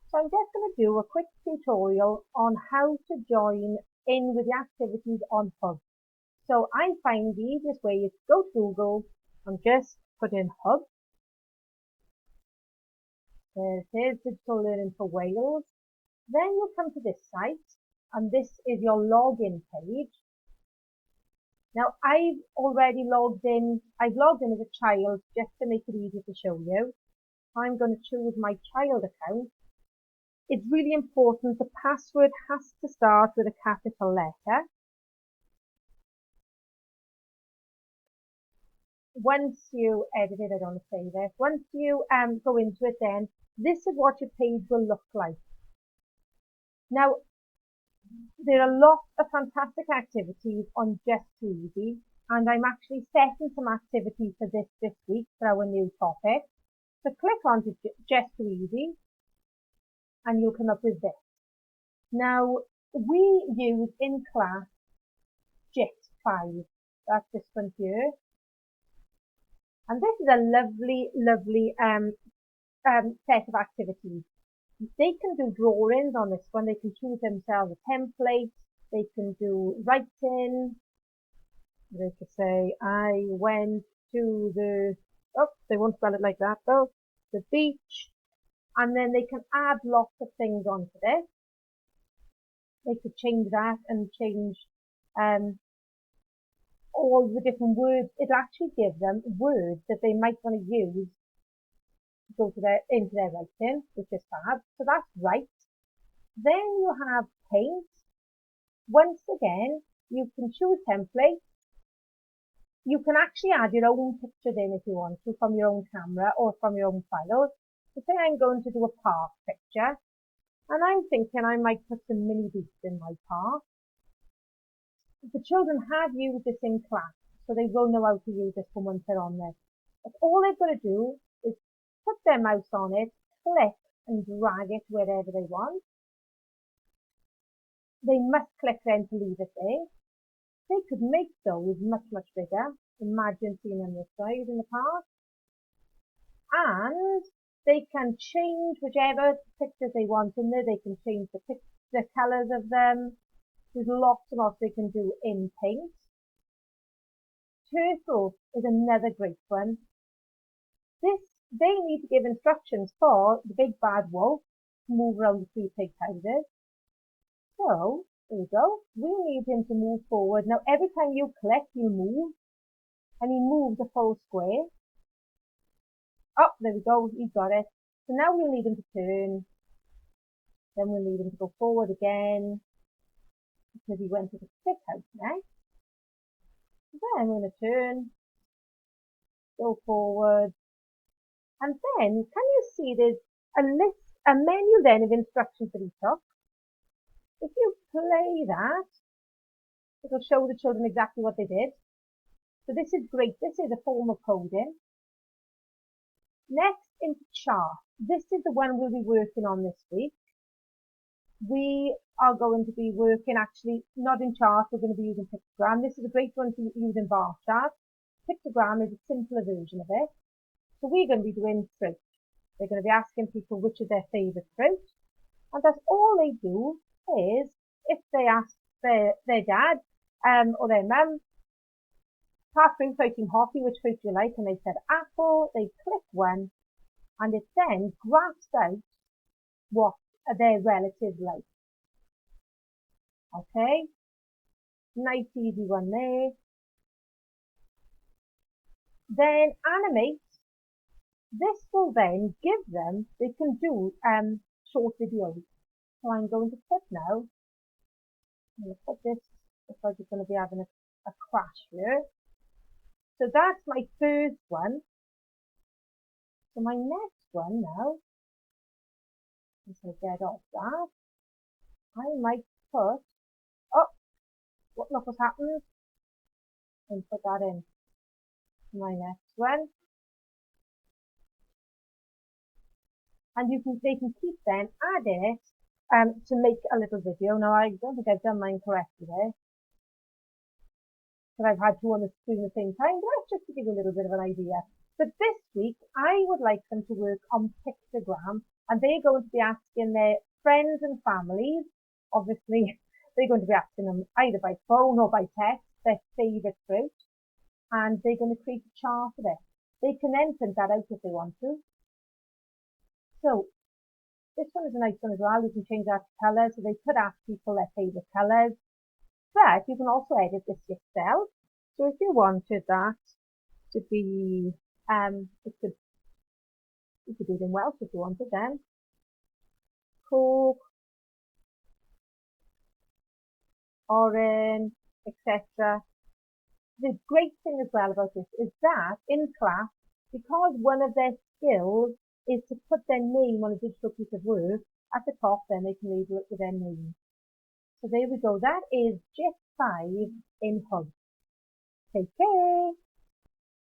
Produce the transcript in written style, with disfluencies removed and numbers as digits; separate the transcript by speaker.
Speaker 1: So I'm just going to do a quick tutorial on how to join in with the activities on Hub. So I find the easiest way is to go to Google and just put in Hub. There it is, Digital Learning for Wales. Then you'll come to this site, and this is your login page. Now I've already logged in. I've logged in as a child just to make it easier to show you. I'm going to choose my child account. It's really important the password has to start with a capital letter. Once you edit it, I don't want to say this. Once you go into it, then this is what your page will look like. Now, there are lots of fantastic activities on JiT5, and I'm actually setting some activities for this week for our new topic. So click on JiT5, and you'll come up with this. Now, we use in class JiT5. That's this one here. And this is a lovely set of activities. They can do drawings on this one. They can choose themselves a template. They can do writing. They could say, I went to the, they won't spell it like that though, the beach. And then they can add lots of things onto this. They could change that and change all the different words. It actually gives them words that they might want to use to go to into their writing, which is fab. So that's right. Then you have paint. Once again, you can choose template. You can actually add your own pictures in if you want to from your own camera or from your own files. So say I'm going to do a park picture, and I'm thinking I might put some mini beats in my park. The children have used this in class, so they will know how to use this from once they're on there. But all they've got to do is put their mouse on it, click and drag it wherever they want. They must click then to leave it there. They could make those much bigger. Imagine seeing them this side in the park. And they can change whichever pictures they want in there. They can change the colours of them. There's lots and lots they can do in paint. Turtle is another great one. They need to give instructions for the big bad wolf to move around the 3 pig houses. So, there we go. We need him to move forward. Now, every time you click, he'll move. And he moves a full square. Oh, there we go. He got it. So now we'll need him to turn. Then we'll need him to go forward again, because he went to the pig house next. Then I'm going to turn, go forward, and then can you see there's a menu then of instructions that he took. If you play that, it'll show the children exactly what they did. So this is great. This is a form of coding. Next, into chart. This is the one we'll be working on this week. We are going to be working actually not in chart, we're going to be using pictogram. This is a great one to use in bar chart. Pictogram is a simpler version of it. So we're going to be doing fruit. They're going to be asking people which is their favourite fruit. And that's all they do is, if they ask their dad or their mum, pass fruit, eating hockey, which fruit do you like? And they said apple, they click one, and it then graphs out what their relatives like. Okay, nice easy one there. Then animate. This will then give them, they can do short videos. So I'm going to put now, I'm going to put this, looks like it's going to be having a crash here. So that's my first one. So my next one now, if I get off that, I might put, look what's happened, and put that in my next one. And they can keep then add it to make a little video. Now I don't think I've done mine correctly there, but I've had two on the screen at the same time, but that's just to give you a little bit of an idea. But this week I would like them to work on pictogram and they're going to be asking their friends and families, obviously, they're going to be asking them either by phone or by text their favourite fruit, and they're going to create a chart of it. They can then print that out if they want to. So this one is a nice one as well. You can change that to colours, so they could ask people their favourite colours, but you can also edit this yourself. So if you wanted that to be, you could do it in Welsh if you wanted then. Coke, orange, etc. The great thing as well about this is that in class, because one of their skills is to put their name on a digital piece of work, at the top then they can label it with their name. So there we go, that is JiT5 in Hub. Take care!